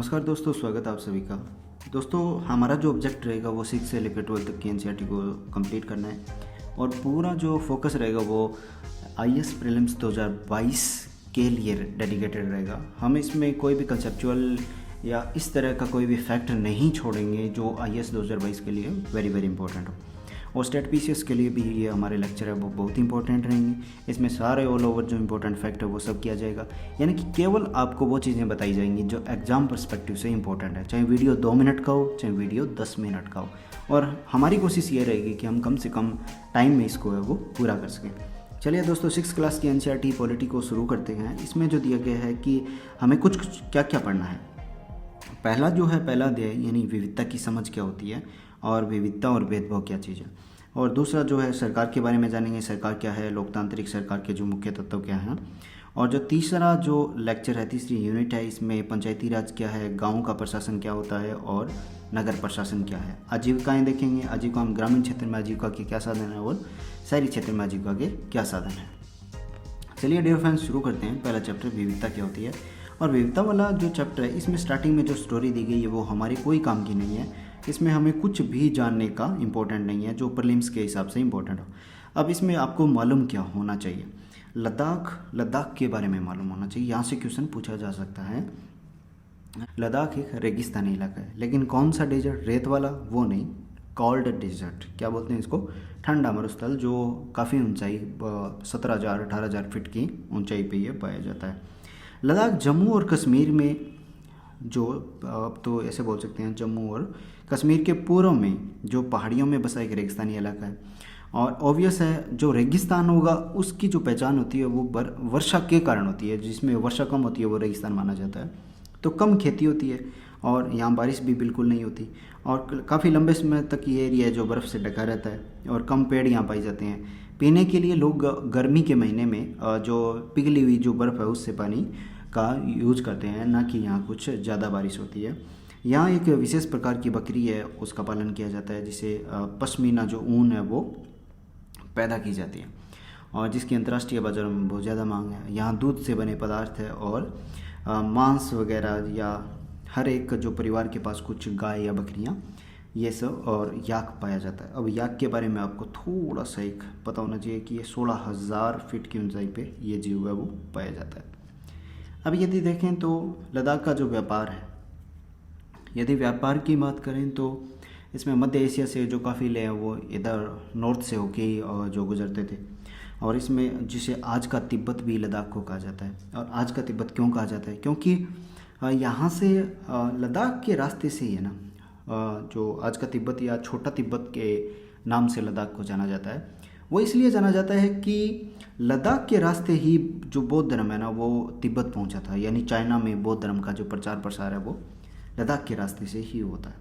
नमस्कार दोस्तों, स्वागत है आप सभी का। दोस्तों, हमारा जो ऑब्जेक्ट रहेगा वो 6 से लेकर 12 तक की एनसीईआरटी को कंप्लीट करना है और पूरा जो फोकस रहेगा वो आईएएस प्रीलिम्स 2022 के लिए डेडिकेटेड रहेगा। हम इसमें कोई भी कंसेप्चुअल या इस तरह का कोई भी फैक्ट नहीं छोड़ेंगे जो आईएएस 2022 के लिए वेरी वेरी इंपॉर्टेंट हो। और स्टेट पीसीएस के लिए भी ये हमारे लेक्चर है वो बहुत इंपॉर्टेंट रहेंगे। इसमें सारे ऑल ओवर जो इंपॉर्टेंट फैक्ट है वो सब किया जाएगा, यानी कि केवल आपको वो चीज़ें बताई जाएंगी जो एग्ज़ाम पर्सपेक्टिव से इंपॉर्टेंट है, चाहे वीडियो 2 मिनट का हो चाहे वीडियो 10 मिनट का हो। और हमारी कोशिश ये रहेगी कि हम कम से कम टाइम में इसको है वो पूरा कर सकें। चलिए दोस्तों, 6 क्लास की एनसीईआरटी पॉलिटी को शुरू करते हैं। इसमें जो दिया गया है कि हमें कुछ क्या क्या पढ़ना है। पहला अध्याय यानी विविधता की समझ क्या होती है और विविधता और भेदभाव क्या चीज़ है। और दूसरा जो है सरकार के बारे में जानेंगे, सरकार क्या है, लोकतांत्रिक सरकार के जो मुख्य तत्व क्या हैं। और जो तीसरा जो लेक्चर है, तीसरी यूनिट है, इसमें पंचायती राज क्या है, गांव का प्रशासन क्या होता है और नगर प्रशासन क्या है। आजीविकाएँ देखेंगे, आजीविका में ग्रामीण क्षेत्र में आजीविका के क्या साधन है और शहरी क्षेत्र में आजीविका के क्या साधन है। चलिए डियर फ्रेंड्स, शुरू करते हैं। पहला चैप्टर विविधता क्या होती है। और विविधता वाला जो चैप्टर है इसमें स्टार्टिंग में जो स्टोरी दी गई है वो हमारे कोई काम की नहीं है। इसमें हमें कुछ भी जानने का इम्पोर्टेंट नहीं है जो प्रीलिम्स के हिसाब से इम्पोर्टेंट हो। अब इसमें आपको मालूम क्या होना चाहिए, लद्दाख के बारे में मालूम होना चाहिए। यहाँ से क्वेश्चन पूछा जा सकता है। लद्दाख एक रेगिस्तानी इलाका है, लेकिन कौन सा डेजर्ट, रेत वाला वो नहीं, कॉल्ड डेजर्ट क्या बोलते हैं इसको, ठंडा मरुस्थल, जो काफ़ी ऊंचाई 17,000-18,000 फीट की ऊंचाई पे ये पाया जाता है। लद्दाख जम्मू और कश्मीर में जो अब तो ऐसे बोल सकते हैं, जम्मू और कश्मीर के पूर्व में जो पहाड़ियों में बसा एक रेगिस्तानी इलाका है। और ऑब्वियस है जो रेगिस्तान होगा उसकी जो पहचान होती है वो वर्षा के कारण होती है। जिसमें वर्षा कम होती है वो रेगिस्तान माना जाता है। तो कम खेती होती है और यहाँ बारिश भी बिल्कुल नहीं होती और काफ़ी लंबे समय तक ये एरिया है जो बर्फ़ से ढका रहता है और कम पेड़ यहाँ पाए जाते हैं। पीने के लिए लोग गर्मी के महीने में जो पिघली हुई जो बर्फ़ है उससे पानी का यूज करते हैं, ना कि यहाँ कुछ ज़्यादा बारिश होती है। यहाँ एक विशेष प्रकार की बकरी है उसका पालन किया जाता है, जिसे पश्मीना जो ऊन है वो पैदा की जाती है और जिसकी अंतर्राष्ट्रीय बाजारों में बहुत ज़्यादा मांग है। यहाँ दूध से बने पदार्थ है और मांस वगैरह, या हर एक जो परिवार के पास कुछ गाय या बकरियाँ ये सब, और याक पाया जाता है। अब याक के बारे में आपको थोड़ा सा एक पता होना चाहिए कि ये 16,000 फीट की ऊंचाई पे ये जीव है वो पाया जाता है। अब यदि देखें तो लद्दाख का जो व्यापार है, यदि व्यापार की बात करें तो इसमें मध्य एशिया से जो काफ़िले हैं वो इधर नॉर्थ से होके जो गुजरते थे। और इसमें जिसे आज का तिब्बत भी लद्दाख को कहा जाता है। और आज का तिब्बत क्यों कहा जाता है, क्योंकि यहाँ से लद्दाख के रास्ते से ही है ना, जो आज का तिब्बत या छोटा तिब्बत के नाम से लद्दाख को जाना जाता है। वो इसलिए जाना जाता है कि लद्दाख के रास्ते ही जो बौद्ध धर्म है ना वो तिब्बत पहुंचा था, यानी चाइना में बौद्ध धर्म का जो प्रचार प्रसार है वो लद्दाख के रास्ते से ही होता है।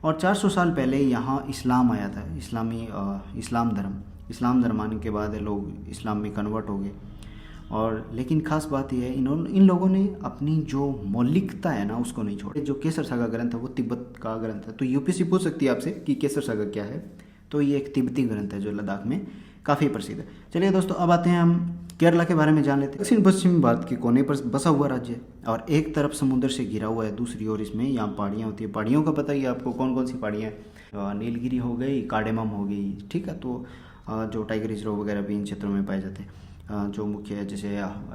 और 400 साल पहले यहाँ इस्लाम आया था, इस्लाम धर्म आने के बाद लोग इस्लाम में कन्वर्ट हो गए। और लेकिन खास बात यह है इन लोगों ने अपनी जो मौलिकता है ना उसको नहीं छोड़ा। जो केसर सागा ग्रंथ है वो तिब्बत का ग्रंथ है। तो यूपीएससी पूछ सकती है आपसे कि केसर सागा क्या है, तो ये एक तिब्बती ग्रंथ है जो लद्दाख में काफ़ी प्रसिद्ध है। चलिए दोस्तों, अब आते हैं हम केरला के बारे में जान लेते हैं। दक्षिण पश्चिम भारत के कोने पर बसा हुआ राज्य है और एक तरफ समुद्र से घिरा हुआ है, दूसरी ओर इसमें यहाँ पहाड़ियाँ होती है। पहाड़ियों का पता ही है आपको कौन कौन सी पहाड़ियाँ हैं, नीलगिरी हो गई, कार्डेमम हो गई, ठीक है। तो जो टाइगर रिजर्व वगैरह भी इन क्षेत्रों में पाए जाते हैं, जो मुख्य है, जैसे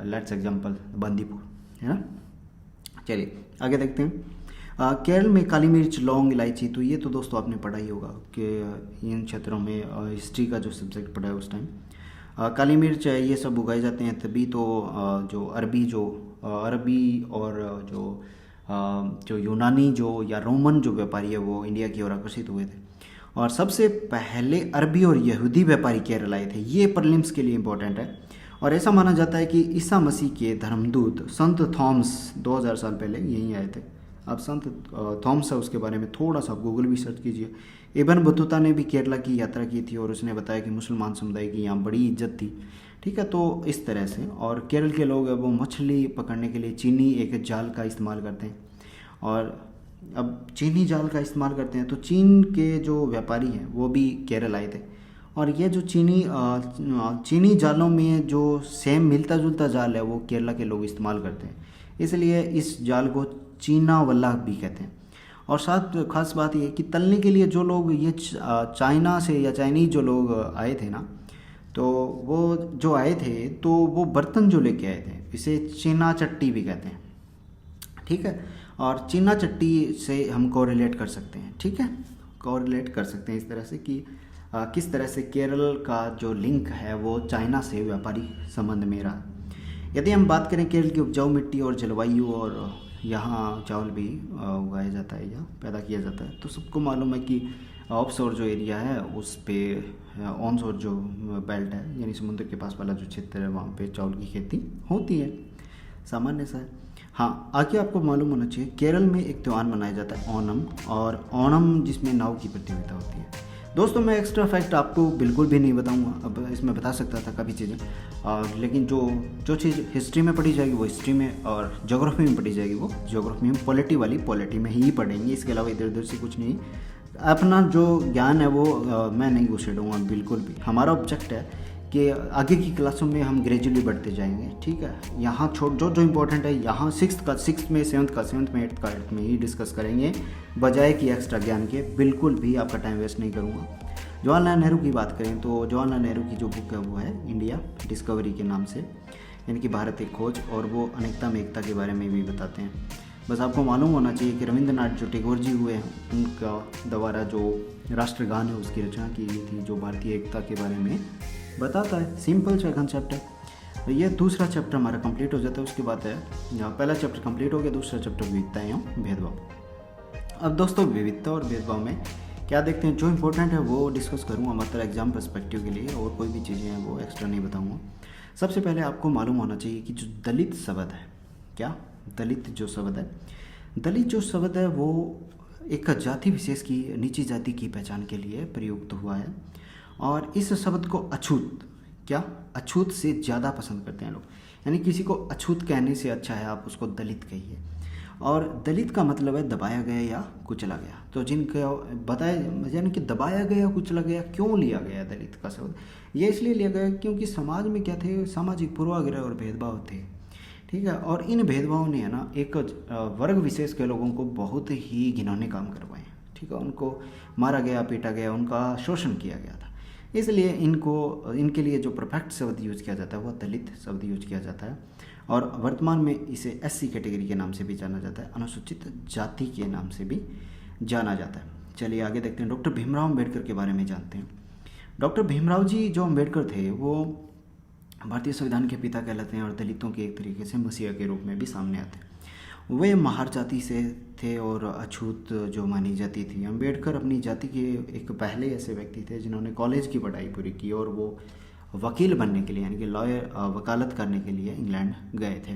लेट्स एग्जाम्पल बंदीपुर, है ना। चलिए आगे देखते हैं। केरल में काली मिर्च, लौंग, इलायची, तो ये तो दोस्तों आपने पढ़ा ही होगा कि इन क्षेत्रों में हिस्ट्री का जो सब्जेक्ट पढ़ा है उस टाइम काली मिर्च ये सब उगाए जाते हैं। तभी तो जो अरबी और जो यूनानी जो या रोमन जो व्यापारी है वो इंडिया की ओर आकर्षित हुए थे। और सबसे पहले अरबी और यहूदी व्यापारी केरल आए थे। ये प्रीलिम्स के लिए इम्पोर्टेंट है। और ऐसा माना जाता है कि ईसा मसीह के धर्मदूत संत थॉमस 2000 साल पहले यहीं आए थे। अब संत थॉमस है उसके बारे में थोड़ा सा गूगल भी सर्च कीजिए। इब्न बतूता ने भी केरला की यात्रा की थी और उसने बताया कि मुसलमान समुदाय की यहाँ बड़ी इज्जत थी, ठीक है। तो इस तरह से, और केरल के लोग वो मछली पकड़ने के लिए चीनी एक जाल का इस्तेमाल करते हैं। और अब चीनी जाल का इस्तेमाल करते हैं तो चीन के जो व्यापारी हैं वो भी केरल आए थे। और ये जो चीनी जालों में जो सेम मिलता जुलता जाल है वो केरला के लोग इस्तेमाल करते हैं। इसलिए इस जाल को चीना वल्ला भी कहते हैं। और साथ खास बात ये है कि तलने के लिए जो लोग ये चाइना से या चाइनीज जो लोग आए थे ना, तो वो जो आए थे तो वो बर्तन जो लेके आए थे इसे चीना चट्टी भी कहते हैं, ठीक है। और चीना चट्टी से हम कोरिलेट कर सकते हैं, ठीक है, कोरिलेट कर सकते हैं इस तरह से कि किस तरह से केरल का जो लिंक है वो चाइना से व्यापारी संबंध में रहा। यदि हम बात करें केरल की उपजाऊ मिट्टी और जलवायु, और यहाँ चावल भी उगाया जाता है या पैदा किया जाता है, तो सबको मालूम है कि ऑफशोर जो एरिया है उस पे ऑनशोर जो बेल्ट है यानी समुद्र के पास वाला जो क्षेत्र है वहाँ पे चावल की खेती होती है, सामान्य सा है। हाँ, आगे आपको मालूम होना चाहिए केरल में एक त्यौहार मनाया जाता है ओणम, और ओणम जिसमें नाव की प्रतियोगिता होती है। दोस्तों मैं एक्स्ट्रा फैक्ट आपको बिल्कुल भी नहीं बताऊंगा, अब इसमें बता सकता था काफ़ी चीज़ें, लेकिन जो चीज़ हिस्ट्री में पढ़ी जाएगी वो हिस्ट्री में, और ज्योग्राफी में पढ़ी जाएगी वो ज्योग्राफी में, पॉलिटी में ही पढ़ेंगे, इसके अलावा इधर उधर से कुछ नहीं। अपना जो ज्ञान है वो मैं नहीं घुसेड़ूंगा बिल्कुल भी। हमारा ऑब्जेक्ट है कि आगे की क्लासों में हम ग्रेजुअली बढ़ते जाएंगे, ठीक है। यहाँ जो इम्पोर्टेंट है यहाँ सिक्स में, सेवन्थ में, एट्थ में ही डिस्कस करेंगे, बजाय कि एक्स्ट्रा ज्ञान के। बिल्कुल भी आपका टाइम वेस्ट नहीं करूँगा। जवाहरलाल नेहरू की बात करें तो जवाहरलाल नेहरू की जो बुक है वो है इंडिया डिस्कवरी के नाम से, यानी कि भारत एक खोज, और वो अनेकता में एकता के बारे में भी बताते हैं। बस आपको मालूम होना चाहिए कि रविंद्रनाथ जो टैगोर जी हुए हैं उनका द्वारा जो राष्ट्रगान है उसकी रचना की गई थी, जो भारतीय एकता के बारे में बताता है। सिंपल सा कंसेप्ट है। तो ये दूसरा चैप्टर हमारा कंप्लीट हो जाता है। उसके बाद है पहला चैप्टर कंप्लीट हो गया, दूसरा चैप्टर विविधता एवं भेदभाव। अब दोस्तों विविधता और भेदभाव में क्या देखते हैं, जो इंपॉर्टेंट है वो डिस्कस करूँगा मतलब एग्जाम पर्सपेक्टिव के लिए, और कोई भी चीज़ें हैं वो एक्स्ट्रा नहीं बताऊँगा। सबसे पहले आपको मालूम होना चाहिए कि जो दलित शब्द है, क्या दलित जो शब्द है, दलित जो शब्द है वो एक जाति विशेष की, नीची जाति की पहचान के लिए प्रयुक्त हुआ है। और इस शब्द को अछूत, क्या अछूत से ज़्यादा पसंद करते हैं लोग, यानी किसी को अछूत कहने से अच्छा है आप उसको दलित कहिए। और दलित का मतलब है दबाया गया या कुचला गया। तो जिनका बताया यानी कि दबाया गया कुचला गया क्यों लिया गया दलित का शब्द, ये इसलिए लिया गया क्योंकि समाज में क्या थे, सामाजिक पूर्वाग्रह और भेदभाव थे, ठीक है। और इन भेदभाव ने है ना एक वर्ग विशेष के लोगों को बहुत ही घिनौने काम करवाए, ठीक है। उनको मारा गया, पीटा गया, उनका शोषण किया गया था। इसलिए इनके लिए जो परफेक्ट शब्द यूज किया जाता है वो दलित शब्द यूज किया जाता है। और वर्तमान में इसे एससी कैटेगरी के नाम से भी जाना जाता है, अनुसूचित जाति के नाम से भी जाना जाता है। चलिए आगे देखते हैं, डॉक्टर भीमराव अम्बेडकर के बारे में जानते हैं। डॉक्टर भीमराव जी जो अम्बेडकर थे वो भारतीय संविधान के पिता कहलाते हैं, और दलितों के एक तरीके से मसीहा के रूप में भी सामने आते हैं। वे महार जाति से थे और अछूत जो मानी जाती थी। अम्बेडकर अपनी जाति के एक पहले ऐसे व्यक्ति थे जिन्होंने कॉलेज की पढ़ाई पूरी की, और वो वकील बनने के लिए यानी कि लॉयर, वकालत करने के लिए इंग्लैंड गए थे।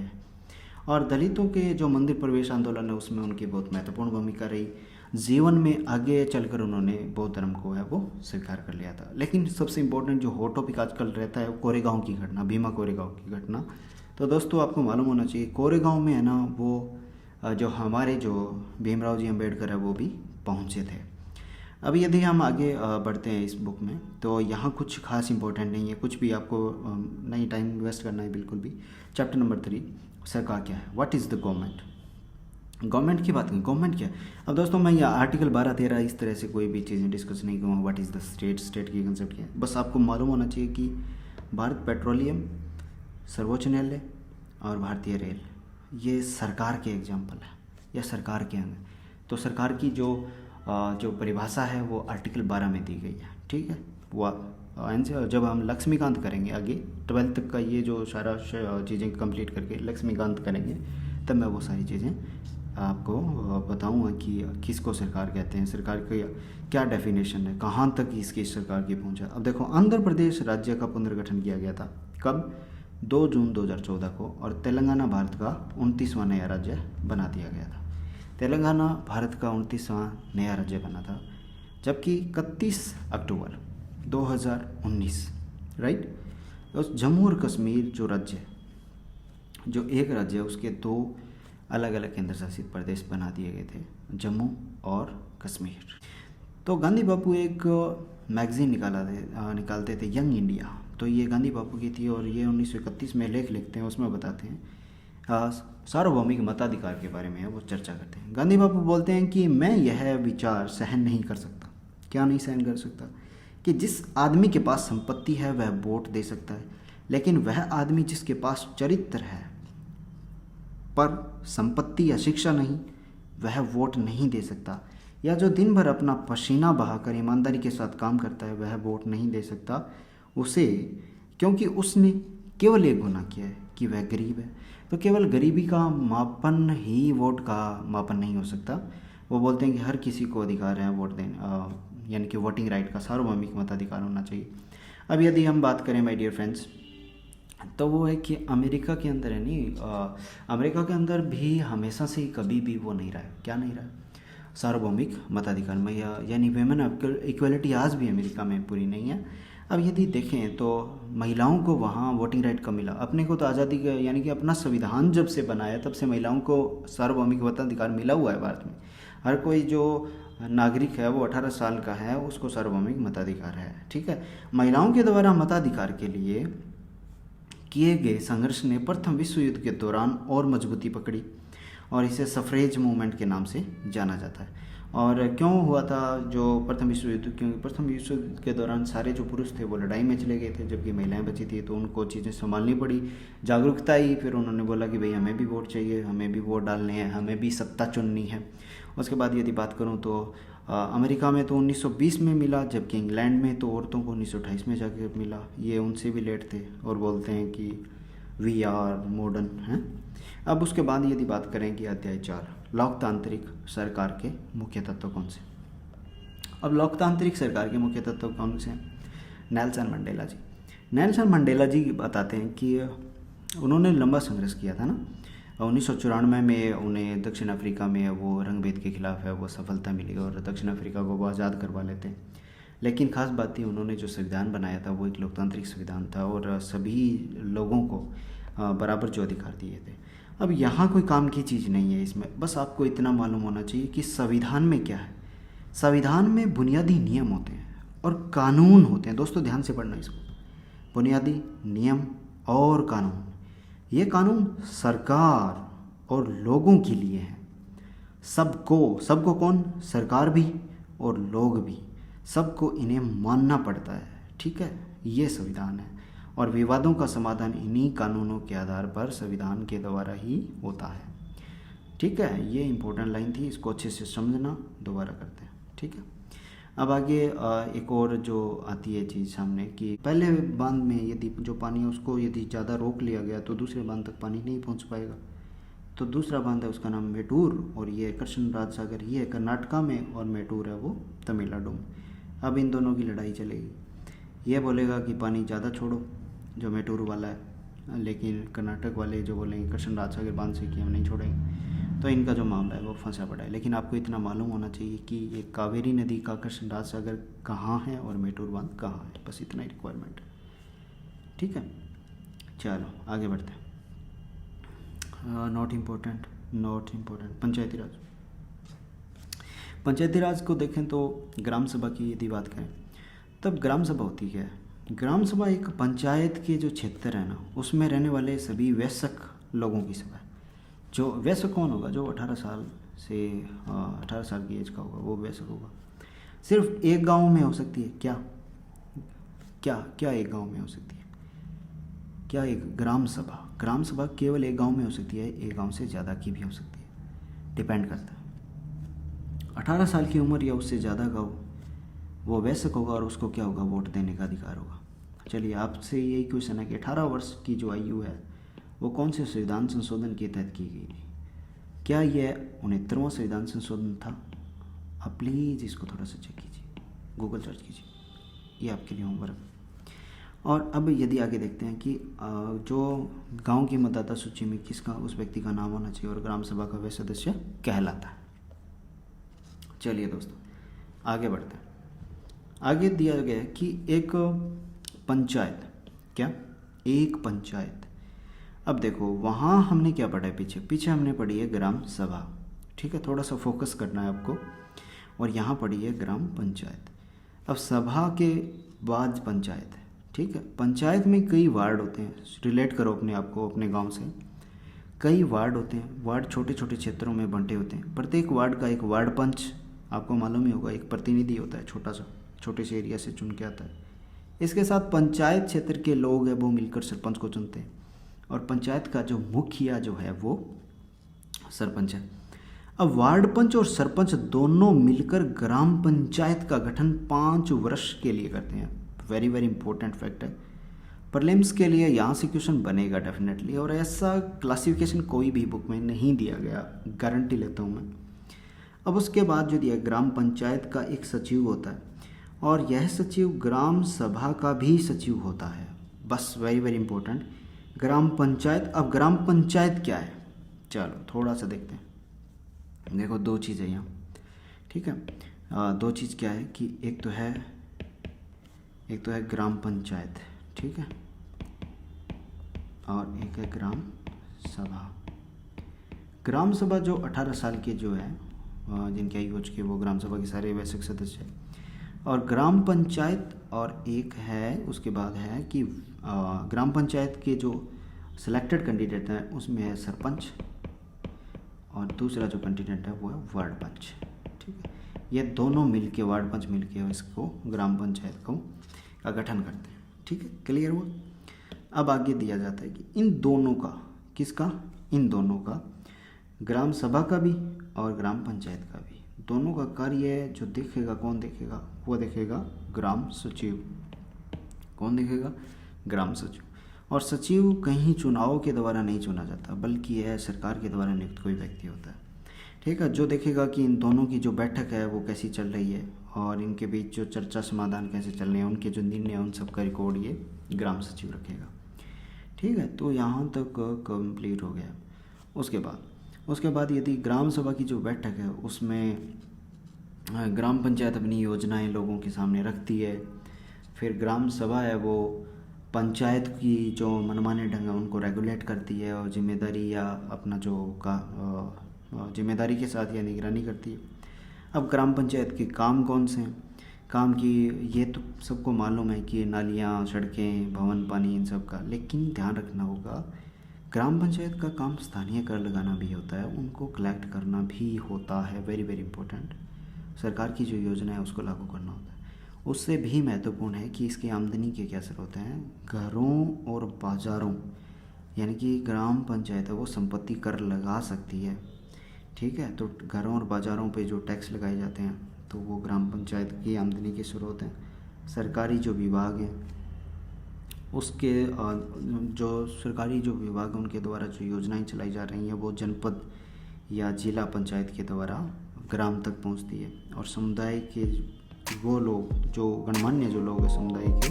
और दलितों के जो मंदिर प्रवेश आंदोलन है उसमें उनकी बहुत महत्वपूर्ण भूमिका रही। जीवन में आगे चलकर उन्होंने बौद्ध धर्म को है वो स्वीकार कर लिया था। लेकिन सबसे इम्पोर्टेंट जो हॉट टॉपिक आजकल रहता है वो कोरेगांव की घटना, भीमा कोरेगांव की घटना। तो दोस्तों आपको मालूम होना चाहिए कोरेगांव में है ना वो जो हमारे जो भीमराव जी अम्बेडकर है वो भी पहुँचे थे। अब यदि हम आगे बढ़ते हैं इस बुक में तो यहाँ कुछ खास इंपॉर्टेंट नहीं है, कुछ भी आपको नहीं टाइम वेस्ट करना है बिल्कुल भी। चैप्टर नंबर 3 सरकार क्या है, what is the government. Government की बात करें, गवर्नमेंट क्या है। अब दोस्तों मैं यहाँ आर्टिकल 12-13 इस तरह से कोई भी चीज़ें डिस्कस नहीं करूँगा। व्हाट इज़ द स्टेट की कंसेप्ट क्या है, बस आपको मालूम होना चाहिए कि भारत पेट्रोलियम, सर्वोच्च न्यायालय और भारतीय रेल ये सरकार के एग्जाम्पल है या सरकार के अंग। तो सरकार की जो परिभाषा है वो आर्टिकल 12 में दी गई है, ठीक है। वो जब हम लक्ष्मीकांत करेंगे आगे 12th तक का ये जो सारा चीज़ें कंप्लीट करके लक्ष्मीकांत करेंगे तब मैं वो सारी चीज़ें आपको बताऊंगा कि किसको सरकार कहते हैं, सरकार का क्या डेफिनेशन है, कहाँ तक इसकी सरकार की पहुँच है। अब देखो आंध्र प्रदेश राज्य का पुनर्गठन किया गया था कब, 2 जून 2014 को, और तेलंगाना भारत का 29वां नया राज्य बना दिया गया था। तेलंगाना भारत का 29वां नया राज्य बना था, जबकि 31 अक्टूबर 2019 राइट उस जम्मू और कश्मीर जो राज्य जो एक राज्य है उसके 2 अलग अलग केंद्र शासित प्रदेश बना दिए गए थे, जम्मू और कश्मीर। तो गांधी बापू एक मैगजीन निकालते थे यंग इंडिया, तो ये गांधी बापू की थी और ये 1931 में लेख लिखते हैं, उसमें बताते हैं सार्वभौमिक मताधिकार के बारे में वो चर्चा करते हैं। गांधी बापू बोलते हैं कि मैं यह विचार सहन नहीं कर सकता। क्या नहीं सहन कर सकता? कि जिस आदमी के पास संपत्ति है वह वोट दे सकता है, लेकिन वह आदमी जिसके पास चरित्र है पर संपत्ति या शिक्षा नहीं, वह वोट नहीं दे सकता। या जो दिन भर अपना पसीना बहाकर ईमानदारी के साथ काम करता है वह वोट नहीं दे सकता उसे, क्योंकि उसने केवल एक गुनाह किया है कि वह गरीब है। तो केवल गरीबी का मापन ही वोट का मापन नहीं हो सकता। वो बोलते हैं कि हर किसी को अधिकार है वोट देने, यानी कि वोटिंग राइट का सार्वभौमिक मताधिकार होना चाहिए। अब यदि हम बात करें माय डियर फ्रेंड्स, तो वो है कि अमेरिका के अंदर है नहीं, अमेरिका के अंदर भी हमेशा से ही कभी भी वो नहीं रहा है। क्या नहीं रहा है? सार्वभौमिक मताधिकार में, यानी वेमेन इक्वलिटी आज भी अमेरिका में पूरी नहीं है। अब यदि देखें तो महिलाओं को वहाँ वोटिंग राइट कब मिला? अपने को तो आज़ादी का, यानी कि अपना संविधान जब से बनाया तब से महिलाओं को सार्वभौमिक मताधिकार मिला हुआ है भारत में। हर कोई जो नागरिक है वो 18 साल का है, उसको सार्वभौमिक मताधिकार है। ठीक है। महिलाओं के द्वारा मताधिकार के लिए किए गए संघर्ष ने प्रथम विश्व युद्ध के दौरान और मजबूती पकड़ी और इसे सफरेज मूवमेंट के नाम से जाना जाता है। और क्यों हुआ था जो प्रथम विश्व युद्ध? क्योंकि प्रथम विश्व युद्ध के दौरान सारे जो पुरुष थे वो लड़ाई में चले गए थे, जबकि महिलाएं बची थी, तो उनको चीज़ें संभालनी पड़ी। जागरूकता आई, फिर उन्होंने बोला कि भाई हमें भी वोट चाहिए, हमें भी वोट डालने हैं, हमें भी सत्ता चुननी है। उसके बाद यदि बात करूँ तो अमेरिका में तो 1920 में मिला, जबकि इंग्लैंड में तो औरतों को 1928 में जाकर मिला। ये उनसे भी लेट थे और बोलते हैं कि वी आर मॉडर्न हैं। अब उसके बाद यदि बात करें कि अध्याय 4 लोकतांत्रिक सरकार के मुख्य तत्व कौन से? अब लोकतांत्रिक सरकार के मुख्य तत्व कौन से हैं? नेल्सन मंडेला जी। नेल्सन मंडेला जी बताते हैं कि उन्होंने लंबा संघर्ष किया था ना। 1994 में उन्हें दक्षिण अफ्रीका में वो रंगभेद के खिलाफ है वो सफलता मिली और दक्षिण अफ्रीका को वो आज़ाद करवा लेते हैं। लेकिन खास बात थी, उन्होंने जो संविधान बनाया था वो एक लोकतांत्रिक संविधान था और सभी लोगों को बराबर जो अधिकार दिए थे। अब यहाँ कोई काम की चीज़ नहीं है इसमें, बस आपको इतना मालूम होना चाहिए कि संविधान में क्या है। संविधान में बुनियादी नियम होते हैं और कानून होते हैं। दोस्तों ध्यान से पढ़ना इसको, बुनियादी नियम और कानून। ये कानून सरकार और लोगों के लिए हैं। सबको कौन? सरकार भी और लोग भी, सबको इन्हें मानना पड़ता है। ठीक है, ये संविधान है और विवादों का समाधान इन्हीं कानूनों के आधार पर संविधान के द्वारा ही होता है। ठीक है, ये इंपॉर्टेंट लाइन थी, इसको अच्छे से समझना। दोबारा करते हैं। ठीक है। अब आगे एक और जो आती है चीज़ सामने कि पहले बांध में यदि जो पानी है उसको यदि ज़्यादा रोक लिया गया तो दूसरे बांध तक पानी नहीं पहुंच पाएगा। तो दूसरा बांध है उसका नाम मेटूर और ये कृष्ण राज सागर, ये कर्नाटका में, और मेटूर है वो तमिलनाडु में। अब इन दोनों की लड़ाई चलेगी। ये बोलेगा कि पानी ज़्यादा छोड़ो जो मेटूर वाला है, लेकिन कर्नाटक वाले जो बोलेंगे कृष्ण राज सागर बांध से कि हम नहीं छोड़ेंगे। तो इनका जो मामला है वो फंसा पड़ा है। लेकिन आपको इतना मालूम होना चाहिए कि ये कावेरी नदी का कृष्ण राज सागर कहाँ है और मेटूर बांध कहाँ है, बस इतना ही रिक्वायरमेंट है। ठीक है, चलो आगे बढ़ते हैं। Not important. पंचायती राज। पंचायती राज को देखें तो ग्राम सभा की यदि बात करें तब ग्राम सभा होती है। ग्राम सभा एक पंचायत के जो क्षेत्र है ना उसमें रहने वाले सभी वयस्क लोगों की सभा है। जो वयस्क कौन होगा? जो 18 साल से 18 साल की एज का होगा वो वयस्क होगा। सिर्फ एक गांव में हो सकती है। क्या एक गांव में हो सकती है? क्या एक ग्राम सभा केवल एक गांव में हो सकती है, एक गांव से ज़्यादा की भी हो सकती है, डिपेंड करता है। 18 साल की उम्र या उससे ज़्यादा का हो वो वयस्क होगा और उसको क्या होगा? वोट देने का अधिकार होगा। चलिए आपसे यही क्वेश्चन है कि 18 वर्ष की जो आयु है वो कौन से संविधान संशोधन के तहत की गई थी? क्या यह 69वां संविधान संशोधन था? आप प्लीज़ इसको थोड़ा सा चेक कीजिए, गूगल सर्च कीजिए, ये आपके लिए होमवर्क। और अब यदि आगे देखते हैं कि जो गांव की मतदाता सूची में किसका उस व्यक्ति का नाम होना चाहिए और ग्राम सभा का वह सदस्य कहलाता है। चलिए दोस्तों आगे बढ़ते हैं। आगे दिया गया है कि एक पंचायत, क्या एक पंचायत। अब देखो वहाँ हमने क्या पढ़ा है, पीछे हमने पढ़ी है ग्राम सभा। ठीक है, थोड़ा सा फोकस करना है आपको। और यहाँ पढ़ी है ग्राम पंचायत। अब सभा के बाद पंचायत है। ठीक है, पंचायत में कई वार्ड होते हैं। रिलेट करो अपने आप को अपने गांव से। कई वार्ड होते हैं, वार्ड छोटे छोटे क्षेत्रों में बंटे होते हैं। प्रत्येक वार्ड का एक वार्ड पंच, आपको मालूम ही होगा, एक प्रतिनिधि होता है, छोटा सा, छोटे से एरिया से चुन के आता है। इसके साथ पंचायत क्षेत्र के लोग हैं वो मिलकर सरपंच को चुनते हैं, और पंचायत का जो मुखिया जो है वो सरपंच है। अब वार्ड पंच और सरपंच दोनों मिलकर ग्राम पंचायत का गठन 5 वर्ष के लिए करते हैं। वेरी वेरी इंपॉर्टेंट फैक्ट है, प्रीलिम्स के लिए यहाँ से क्वेश्चन बनेगा डेफिनेटली, और ऐसा क्लासिफिकेशन कोई भी बुक में नहीं दिया गया, गारंटी लेता हूँ मैं। अब उसके बाद जो दिया, ग्राम पंचायत का एक सचिव होता है, और यह सचिव ग्राम सभा का भी सचिव होता है। बस वेरी वेरी इंपॉर्टेंट, ग्राम पंचायत। अब ग्राम पंचायत क्या है, चलो थोड़ा सा देखते हैं। देखो 2 चीज़ें यहाँ, ठीक है। 2 चीज़ क्या है कि एक तो है ग्राम पंचायत, ठीक है, और एक है ग्राम सभा। ग्राम सभा जो 18 साल के जो है, जिनकी आयु हो चुकी है, वो ग्राम सभा के सारे वैश्विक सदस्य हैं। और ग्राम पंचायत, और एक है उसके बाद है कि ग्राम पंचायत के जो सिलेक्टेड कैंडिडेट हैं उसमें है सरपंच, और दूसरा जो कैंडिडेट है वो है वार्ड पंच, ठीक है। ये दोनों मिलके, वार्ड पंच मिलके इसको ग्राम पंचायत को का गठन करते हैं, ठीक है। क्लियर हुआ। अब आगे दिया जाता है कि इन दोनों का, किसका, इन दोनों का, ग्राम सभा का भी और ग्राम पंचायत का भी, दोनों का कार्य जो देखेगा, कौन देखेगा, वो देखेगा ग्राम सचिव। कौन देखेगा, ग्राम सचिव। और सचिव कहीं चुनाव के द्वारा नहीं चुना जाता, बल्कि यह सरकार के द्वारा नियुक्त कोई व्यक्ति होता है, ठीक है, जो देखेगा कि इन दोनों की जो बैठक है वो कैसी चल रही है, और इनके बीच जो चर्चा समाधान कैसे चल रहे हैं, उनके जो निर्णय हैं उन सब का रिकॉर्ड ये ग्राम सचिव रखेगा, ठीक है। तो यहाँ तक कंप्लीट हो गया। उसके बाद यदि ग्राम सभा की जो बैठक है उसमें ग्राम पंचायत अपनी योजनाएं लोगों के सामने रखती है, फिर ग्राम सभा है वो पंचायत की जो मनमाने ढंग है उनको रेगुलेट करती है, और जिम्मेदारी या अपना जो जिम्मेदारी के साथ या निगरानी करती है। अब ग्राम पंचायत के काम कौन से हैं, काम की ये तो सबको मालूम है कि नालियाँ, सड़कें, भवन, पानी, इन सब का, लेकिन ध्यान रखना होगा ग्राम पंचायत का काम स्थानीय कर लगाना भी होता है, उनको कलेक्ट करना भी होता है, वेरी वेरी इंपॉर्टेंट। सरकार की जो योजना है उसको लागू करना होता है। उससे भी महत्वपूर्ण है कि इसकी आमदनी के क्या स्रोत हैं, घरों और बाज़ारों, यानी कि ग्राम पंचायत है वो संपत्ति कर लगा सकती है, ठीक है। तो घरों और बाज़ारों पे जो टैक्स लगाए जाते हैं तो वो ग्राम पंचायत की आमदनी के स्रोत हैं। सरकारी जो विभाग हैं उसके जो सरकारी जो विभाग हैं उनके द्वारा जो योजनाएं चलाई जा रही हैं वो जनपद या जिला पंचायत के द्वारा ग्राम तक पहुंचती है, और समुदाय के वो लोग जो गणमान्य जो लोग हैं समुदाय के,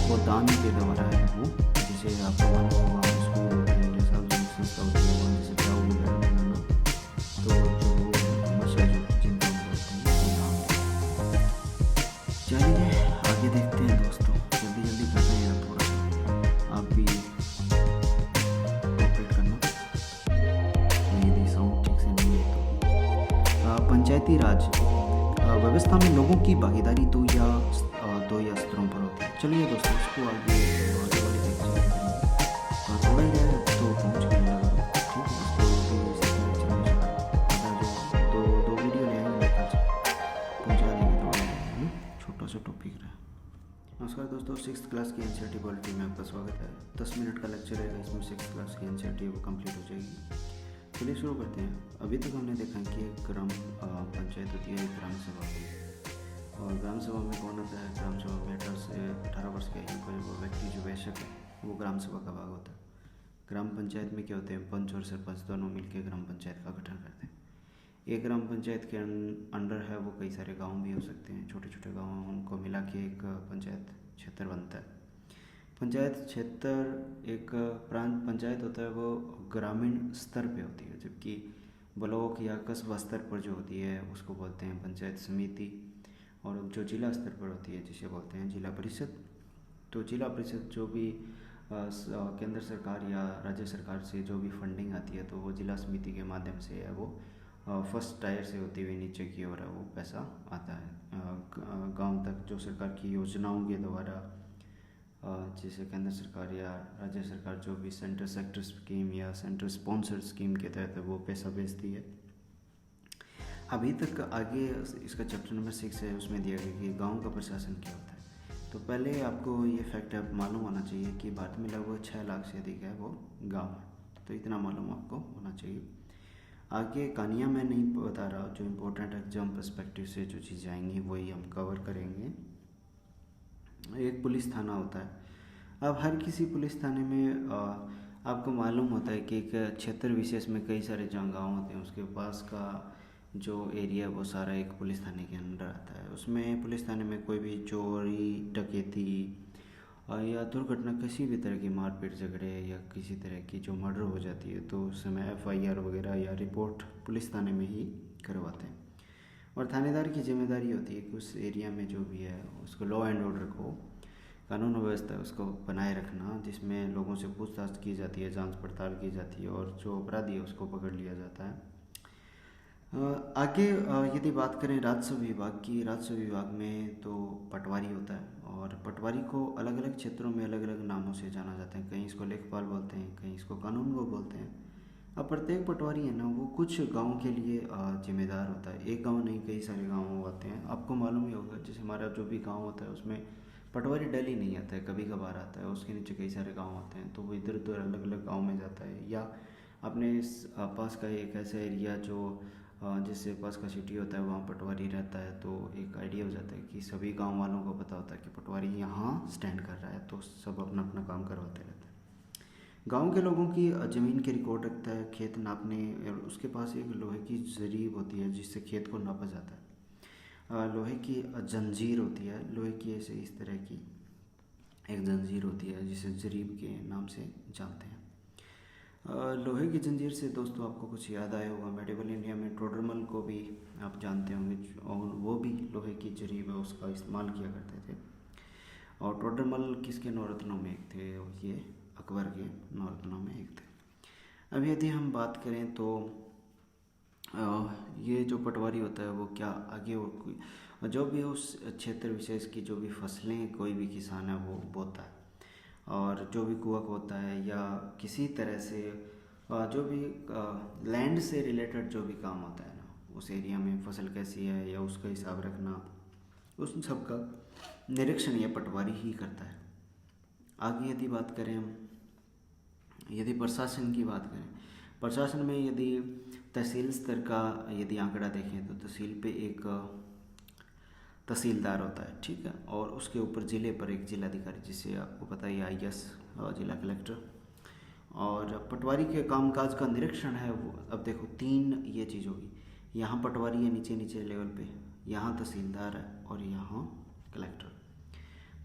वो दान के द्वारा है वो, जिसे आपको मालूम होगा स्कूल होते हैं या सार्वजनिक संस्था होती है वहाँ जैसे ग्राउंड वगैरह बनाना, तो जो हमेशा जो जिनको बोलते हैं वो दान देते हैं। चलिए आगे देखते हैं दोस्तों, जल्दी जल्दी करते हैं यार, थोड़ा सा आप भी कोऑपरेट करना, यदि साउंड ठीक से नहीं है तो। पंचायती राज व्यवस्था में लोगों की भागीदारी दो या स्तरों पर होती है। चलिए दोस्तों इसको आगे वाली लेक्चर में करेंगे, थोड़ा ही है तो पहुँच गए लगा, ठीक है। इसको भी दो वीडियो ले आएंगे मेरे ख्याल से पहुँचा देंगे, थोड़ा छोटा सा टॉपिक रहा। नमस्कार दोस्तों, 6th क्लास की एनसीईआरटी पॉलिटी में आपका स्वागत है। 10 मिनट का लेक्चर है, इसमें 6th क्लास की एनसीईआरटी वो कंप्लीट हो जाएगी। चलिए शुरू करते हैं। अभी तक हमने देखा कि एक ग्राम पंचायत होती है, एक ग्राम सभा होती है, और ग्राम सभा में कौन होता है, ग्राम सभा में 18 से 18 वर्ष की आयु का वो व्यक्ति जो वयस्क है वो ग्राम सभा का भाग होता है। ग्राम पंचायत में क्या होते हैं, पंच और सरपंच दोनों मिलकर ग्राम पंचायत का गठन करते हैं। एक ग्राम पंचायत के अंडर है वो कई सारे गाँव भी हो सकते हैं, छोटे छोटे गाँव, उनको मिला के एक पंचायत क्षेत्र बनता है। पंचायत क्षेत्र एक प्रांत पंचायत होता है वो ग्रामीण स्तर पे होती है, जबकि ब्लॉक या कस्बा स्तर पर जो होती है उसको बोलते हैं पंचायत समिति, और जो जिला स्तर पर होती है जिसे बोलते हैं जिला परिषद। तो जिला परिषद जो भी केंद्र सरकार या राज्य सरकार से जो भी फंडिंग आती है तो वो जिला समिति के माध्यम से है वो फर्स्ट टायर से होती हुई नीचे की ओर है वो पैसा आता है गांव तक, जो सरकार की योजनाओं के द्वारा जैसे केंद्र सरकार या राज्य सरकार जो भी सेंट्रल सेक्टर स्कीम या सेंट्रल स्पॉन्सर्ड स्कीम के तहत वो पैसा भेजती है। अभी तक आगे इसका चैप्टर नंबर 6 है, उसमें दिया गया कि गांव का प्रशासन क्या होता है। तो पहले आपको ये फैक्ट मालूम होना चाहिए कि भारत में लगभग 6 लाख से अधिक है वो गांव है, तो इतना मालूम आपको होना चाहिए। आगे कहानियाँ मैं नहीं बता रहा, जो इम्पोर्टेंट एग्जाम पर्सपेक्टिव से जो चीज़ें आएंगी वही हम कवर करेंगे। एक पुलिस थाना होता है। अब हर किसी पुलिस थाने में आपको मालूम होता है कि एक क्षेत्र विशेष में कई सारे जहाँ गाँव होते हैं, उसके पास का जो एरिया है वो सारा एक पुलिस थाने के अंदर आता है। उसमें पुलिस थाने में कोई भी चोरी, डकैती या दुर्घटना, किसी भी तरह की मारपीट, झगड़े या किसी तरह की जो मर्डर हो जाती है तो उस समय FIR वगैरह या रिपोर्ट पुलिस थाने में ही करवाते हैं। और थानेदार की जिम्मेदारी होती है कि उस एरिया में जो भी है उसको लॉ एंड ऑर्डर को, कानून व्यवस्था उसको बनाए रखना, जिसमें लोगों से पूछताछ की जाती है, जांच पड़ताल की जाती है और जो अपराधी है उसको पकड़ लिया जाता है। आगे यदि बात करें राजस्व विभाग की, राजस्व विभाग में तो पटवारी होता है और पटवारी को अलग अलग क्षेत्रों में अलग अलग नामों से जाना जाता है। कहीं इसको लेखपाल बोलते हैं, कहीं इसको कानून को बोलते हैं। अब प्रत्येक पटवारी है ना वो कुछ गांव के लिए जिम्मेदार होता है। एक गांव नहीं, कई सारे गाँव होते हैं। आपको मालूम ही होगा, जैसे हमारा जो भी गाँव होता है उसमें पटवारी डेली नहीं आता है, कभी कभार आता है। उसके नीचे कई सारे गाँव होते हैं, तो वो इधर उधर अलग अलग गाँव में जाता है। या अपने पास का एक ऐसा एरिया जो जिससे पास का सिटी होता है वहाँ पटवारी रहता है, तो एक आइडिया हो जाता है कि सभी गांव वालों को पता होता है कि पटवारी यहाँ स्टैंड कर रहा है, तो सब अपना अपना काम करवाते रहते हैं। गांव के लोगों की ज़मीन के रिकॉर्ड रखता है, खेत नापने, और उसके पास एक लोहे की जरीब होती है जिससे खेत को नापा जाता है। लोहे की जंजीर होती है, लोहे की ऐसे इस तरह की एक जंजीर होती है जिसे जरीब के नाम से जानते हैं। लोहे की जंजीर से दोस्तों आपको कुछ याद आया होगा, मेडिवल इंडिया में टोडरमल को भी आप जानते होंगे, और वो भी लोहे की जरीब है उसका इस्तेमाल किया करते थे। और टोडरमल किसके नौरत्नों में एक थे, ये अकबर के नौरत्नों में एक थे। अब यदि हम बात करें तो ये जो पटवारी होता है वो क्या आगे और कोई जो भी उस क्षेत्र विशेष की जो भी फसलें कोई भी किसान है वो बोता है, और जो भी कुआक होता है या किसी तरह से जो भी लैंड से रिलेटेड जो भी काम होता है ना, उस एरिया में फसल कैसी है या उसका हिसाब रखना, उस सब का निरीक्षण यह पटवारी ही करता है। आगे यदि बात करें हम, यदि प्रशासन की बात करें, प्रशासन में यदि तहसील स्तर का यदि आंकड़ा देखें तो तहसील पे एक तहसीलदार होता है, ठीक है, और उसके ऊपर ज़िले पर एक जिलाधिकारी, जिसे आपको पता ही IAS जिला कलेक्टर। और पटवारी के कामकाज का निरीक्षण है वो, अब देखो 3 ये चीज़ होगी, यहाँ पटवारी है नीचे नीचे लेवल पे, यहाँ तहसीलदार है और यहाँ कलेक्टर।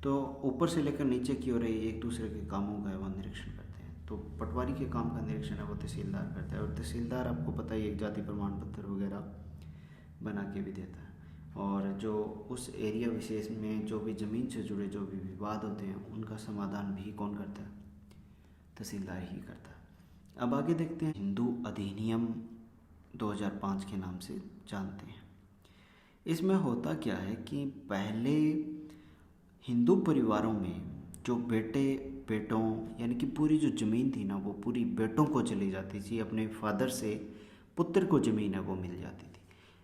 तो ऊपर से लेकर नीचे की ओर एक दूसरे के कामों का वो निरीक्षण करते हैं। तो पटवारी के काम का निरीक्षण है वो तहसीलदार करता है, और तहसीलदार आपको पता ही एक जाति प्रमाण पत्र वगैरह बना के भी देता है। और जो उस एरिया विशेष में जो भी ज़मीन से जुड़े जो भी विवाद होते हैं उनका समाधान भी कौन करता है, तहसीलदार ही करता है। अब आगे देखते हैं, हिंदू अधिनियम 2005 के नाम से जानते हैं। इसमें होता क्या है कि पहले हिंदू परिवारों में जो बेटों यानी कि पूरी जो ज़मीन थी ना वो पूरी बेटों को चली जाती थी, अपने फादर से पुत्र को ज़मीन है वो मिल जाती थी।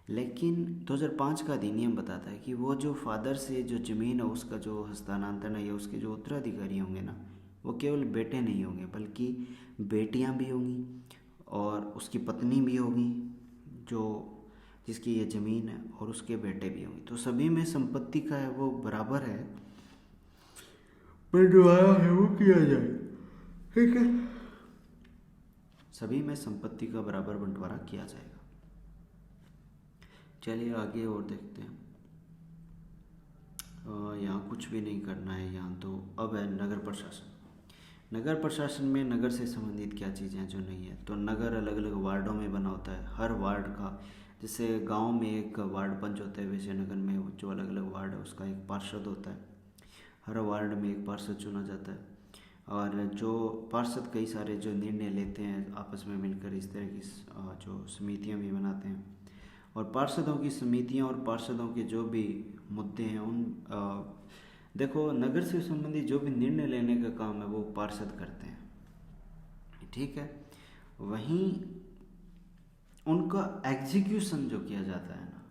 लेकिन 2005 का अधिनियम बताता है कि वो जो फादर से जो ज़मीन है उसका जो हस्तांतरण है या उसके जो उत्तराधिकारी होंगे ना, वो केवल बेटे नहीं होंगे बल्कि बेटियां भी होंगी और उसकी पत्नी भी होगी जो जिसकी ये ज़मीन है, और उसके बेटे भी होंगे। तो सभी में संपत्ति का है वो बराबर है, बंटवारा है वो किया जाए, ठीक है, सभी में संपत्ति का बराबर बंटवारा किया जाएगा। चलिए आगे और देखते हैं। यहाँ कुछ भी नहीं करना है यहाँ तो। अब है नगर प्रशासन। नगर प्रशासन में नगर से संबंधित क्या चीज़ें हैं जो नहीं है, तो नगर अलग अलग वार्डों में बना होता है। हर वार्ड का, जैसे गांव में एक वार्ड पंच होता है, वैसे नगर में जो अलग अलग वार्ड है उसका एक पार्षद होता है। हर वार्ड में एक पार्षद चुना जाता है, और जो पार्षद कई सारे जो निर्णय लेते हैं आपस में मिलकर, इस तरह की जो समितियाँ भी बनाते हैं। और पार्षदों की समितियाँ और पार्षदों के जो भी मुद्दे हैं उन देखो, नगर से संबंधित जो भी निर्णय लेने का काम है वो पार्षद करते हैं, ठीक है। वहीं उनका एग्जीक्यूशन जो किया जाता है ना,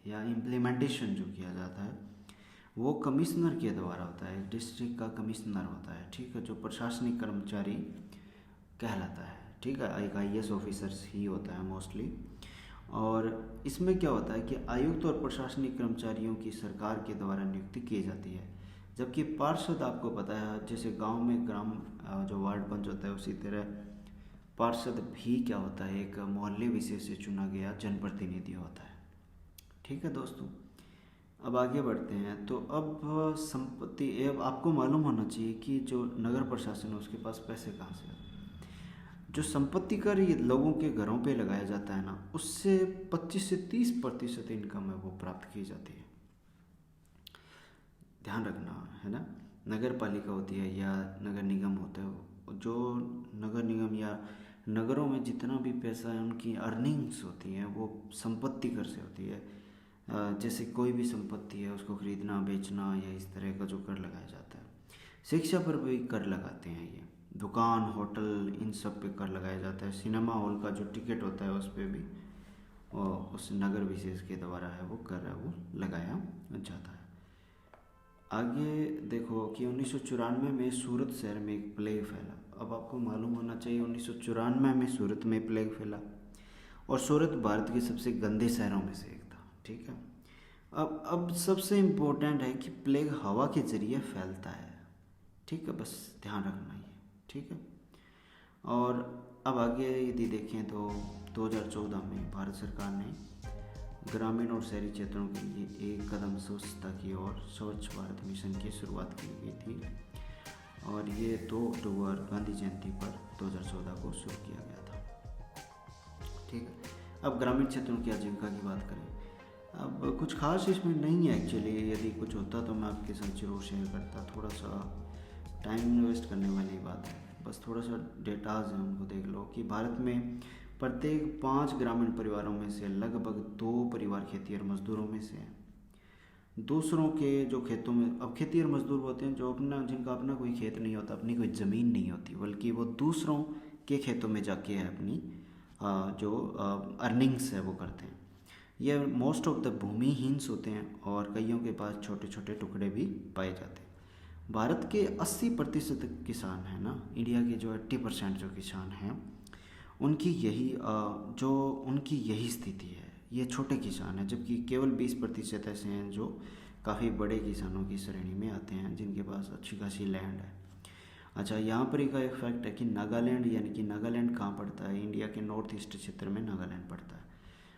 या इम्प्लीमेंटेशन जो किया जाता है, वो कमिश्नर के द्वारा होता है। डिस्ट्रिक्ट का कमिश्नर होता है, ठीक है, जो प्रशासनिक कर्मचारी कहलाता है, ठीक है। एक IAS ऑफिसर्स ही होता है मोस्टली। और इसमें क्या होता है कि आयुक्त और प्रशासनिक कर्मचारियों की सरकार के द्वारा नियुक्ति की जाती है, जबकि पार्षद आपको पता है, जैसे गांव में ग्राम जो वार्ड पंच होता है, उसी तरह पार्षद भी क्या होता है, एक मोहल्ले विशेष से चुना गया जनप्रतिनिधि होता है, ठीक है दोस्तों। अब आगे बढ़ते हैं। तो अब संपत्ति, अब आपको मालूम होना चाहिए कि जो नगर प्रशासन है उसके पास पैसे कहाँ से आते हैं। जो संपत्ति कर ये लोगों के घरों पे लगाया जाता है ना, उससे 25 से 30% इनकम है वो प्राप्त की जाती है। ध्यान रखना है ना। नगर पालिका होती है या नगर निगम होता है, जो नगर निगम या नगरों में जितना भी पैसा है उनकी अर्निंग्स होती हैं वो संपत्ति कर से होती है। जैसे कोई भी संपत्ति है उसको खरीदना बेचना या इस तरह का जो कर लगाया जाता है। शिक्षा पर भी कर लगाते हैं ये, दुकान होटल इन सब पे कर लगाया जाता है। सिनेमा हॉल का जो टिकट होता है उस पर भी उस नगर विशेष के द्वारा है वो कर है वो लगाया जाता है। आगे देखो कि 1994 में सूरत शहर में एक प्लेग फैला। अब आपको मालूम होना चाहिए 1994 में सूरत में प्लेग फैला, और सूरत भारत के सबसे गंदे शहरों में से एक था, ठीक है। अब सबसे इम्पोर्टेंट है कि प्लेग हवा के जरिए फैलता है, ठीक है, बस ध्यान रखना ये, ठीक है। और अब आगे यदि देखें तो 2014 में भारत सरकार ने ग्रामीण और शहरी क्षेत्रों के लिए एक कदम स्वच्छता की ओर स्वच्छ भारत मिशन की शुरुआत की गई थी, और ये 2 अक्टूबर गांधी जयंती पर 2014 को शुरू किया गया था, ठीक है। अब ग्रामीण क्षेत्रों की आजीविका की बात करें, अब कुछ खास इसमें नहीं है एक्चुअली। यदि कुछ होता तो मैं आपके साथ जरूर शेयर करता, थोड़ा सा टाइम इन्वेस्ट करने वाली बात है, बस थोड़ा सा डेटाज है उनको देख लो कि भारत में प्रत्येक 5 ग्रामीण परिवारों में से लगभग 2 परिवार खेती और मजदूरों में से हैं। दूसरों के जो खेतों में, अब खेती और मजदूर होते हैं जो जिनका अपना कोई खेत नहीं होता, अपनी कोई ज़मीन नहीं होती, बल्कि वो दूसरों के खेतों में जाके है अपनी जो अर्निंग्स है वो करते हैं। ये मोस्ट ऑफ द भूमिहीन होते हैं और कईयों के पास छोटे छोटे टुकड़े भी पाए जाते हैं। भारत के 80% किसान हैं ना, इंडिया के जो 80% जो किसान हैं उनकी यही स्थिति है। ये छोटे किसान हैं, जबकि केवल 20% ऐसे हैं जो काफ़ी बड़े किसानों की श्रेणी में आते हैं, जिनके पास अच्छी खासी लैंड है। अच्छा, यहाँ पर एक फैक्ट है कि नागालैंड, यानी कि नागालैंड कहाँ पड़ता है, इंडिया के नॉर्थ ईस्ट क्षेत्र में नागालैंड पड़ता है।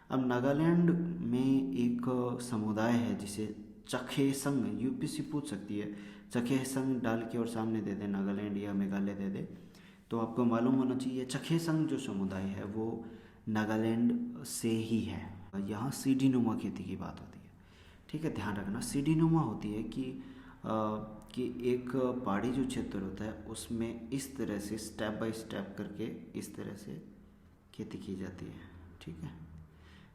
अब नागालैंड में एक समुदाय है जिसे चखेसंग, यूपीसी पूछ सकती है, चखेसंग डाल के और सामने दे दे नागालैंड या मेघालय दे दे, तो आपको मालूम होना चाहिए चखेसंग जो समुदाय है वो नागालैंड से ही है। यहाँ सीढ़ी नुमा खेती की बात होती है, ठीक है, ध्यान रखना। सीढ़ी नुमा होती है कि एक पहाड़ी जो क्षेत्र होता है उसमें इस तरह से स्टेप बाय स्टेप करके इस तरह से खेती की जाती है, ठीक है।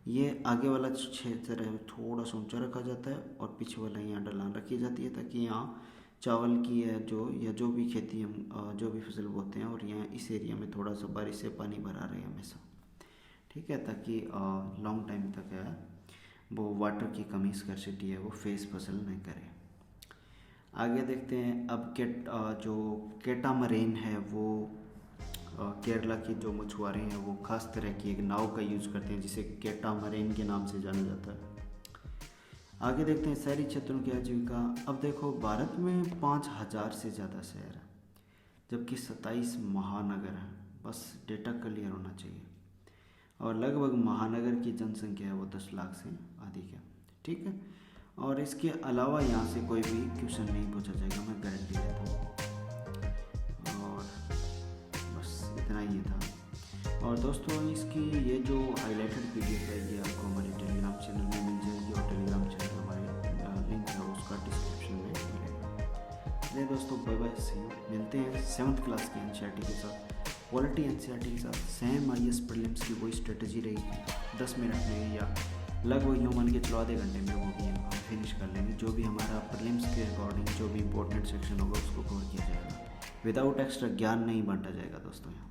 ये आगे वाला क्षेत्र है थोड़ा सा ऊंचा रखा जाता है और पीछे वाला यहाँ ढलान रखी जाती है, ताकि यहाँ चावल की है जो भी खेती हम जो भी फसल बोते हैं, और यहाँ इस एरिया में थोड़ा सा बारिश से पानी भरा रहे हमेशा, ठीक है, ताकि लॉन्ग टाइम तक है वो वाटर की कमी स्कैर्सिटी है वो फेस फसल नहीं करे। आगे देखते हैं। अब जो कैटामरेन है वो केरला की जो मछुआरे हैं वो खास तरह की एक नाव का यूज करते हैं जिसे कैटामरेन के नाम से जाना जाता है। आगे देखते हैं शहरी क्षेत्रों की आजीविका। अब देखो, भारत में 5000 से ज़्यादा शहर हैं, जबकि 27 महानगर हैं। बस डेटा क्लियर होना चाहिए। और लगभग महानगर की जनसंख्या है वो 10 लाख से अधिक है, ठीक है। और इसके अलावा यहाँ से कोई भी क्वेश्चन नहीं पूछा जाएगा, मैं गारंटी देता हूँ। और बस इतना ही था। और दोस्तों, इसकी ये जो हाईलाइटेड पीडीएफ है ये आपको हमारे टेलीग्राम चैनल में मिल जाएगी, और टेलीग्राम चैनल हमारे लिंक है उसका डिस्क्रिप्शन में मिलेगा। चलिए दोस्तों, बाय बाय, सी यू। मिलते हैं 7th क्लास की एनसीईआरटी के साथ, क्वालिटी एनसीईआरटी के साथ। सेम IAS प्रीलिम्स की वही स्ट्रेटजी रहेगी, 10 मिनट में या लगभग यूँ मान के चलो आधे घंटे में वो भी हम फिनिश कर लेंगे। जो भी हमारा प्रीलिम्स के अकॉर्डिंग जो भी इंपॉर्टेंट सेक्शन होगा उसको कवर किया जाएगा। विदाउट एक्स्ट्रा ज्ञान नहीं बांटा जाएगा दोस्तों यहाँ।